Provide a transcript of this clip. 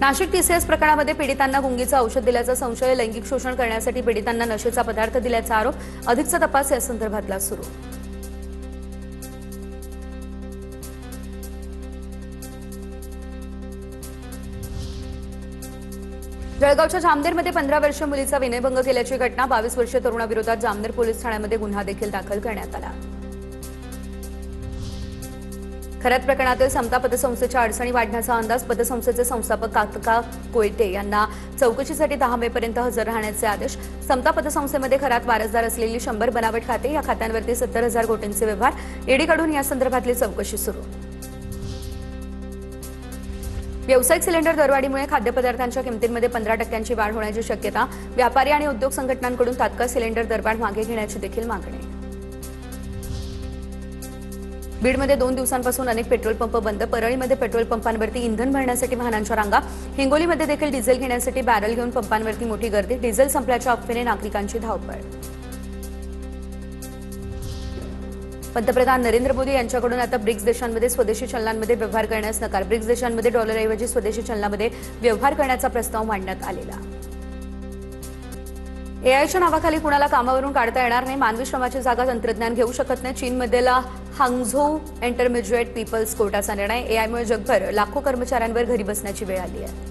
Nashik TCS प्रकरणामध्ये पीडितांना गुंगीचं औषध दिल्याचा संशय, लैंगिक शोषण करण्यासाठी पीडितांना नशेचा पदार्थ दिल्याचा आरोप, अधिकचा तपास या संदर्भातला सुरू. जळगावच्या जामनेरमध्ये 15 वर्षीय मुलीचा विनयभंग केल्याची घटना, 22 वर्षीय तरुणाविरोधात जामनेर पोलीस ठाण्यामध्ये गुन्हा देखील दाखल करण्यात आला. खरात प्रकरणातील समता पतसंस्थेच्या अडचणी वाढण्याचा अंदाज, पतसंस्थेचे संस्थापक काका कोयटे यांना चौकशीसाठी 10 मेपर्यंत हजर राहण्याचे आदेश. समता पतसंस्थेमध्ये खरात वारसदार असलेली 100 बनावट खाते, या खात्यांवरती 70,000 कोटींचे व्यवहार, ईडीकडून या संदर्भातली चौकशी सुरू. व्यावसायिक सिलेंडर दरवाढीमुळे खाद्यपदार्थांच्या किमतींमध्ये 15% वाढ होण्याची शक्यता, व्यापारी आणि उद्योग संघटनांकडून तात्काळ सिलेंडर दरवाढ मागे घेण्याची देखील मागणी. बीडमध्ये 2 दिवसांपासून अनेक पेट्रोल पंप बंद, परळीमध्ये पेट्रोल पंपांवरती इंधन भरण्यासाठी वाहनांच्या रांगा, हिंगोलीमध्ये देखील डिझेल घेण्यासाठी बॅरल घेऊन पंपांवरती मोठी गर्दी, डिझेल संपल्याच्या अफवेने नागरिकांची धावपळ. पंतप्रधान नरेंद्र मोदी यांच्याकडून आता ब्रिक्स देशांमध्ये स्वदेशी चलनांमध्ये व्यवहार करण्यास नकार, ब्रिक्स देशांमध्ये डॉलरऐवजी स्वदेशी चलनामध्ये व्यवहार करण्याचा प्रस्ताव मांडण्यात आलेला. एआयच्या नावाखाली कुणाला कामावरून काढता येणार नाही, मानवी श्रमाची जागा तंत्रज्ञान घेऊ शकत नाही, चीनमधला हांगझोऊ इंटरमिजिएट पीपल्स कोर्टाचा निर्णय, एआयमुळे जगभर लाखो कर्मचाऱ्यांवर घरी बसण्याची वेळ आली आहे.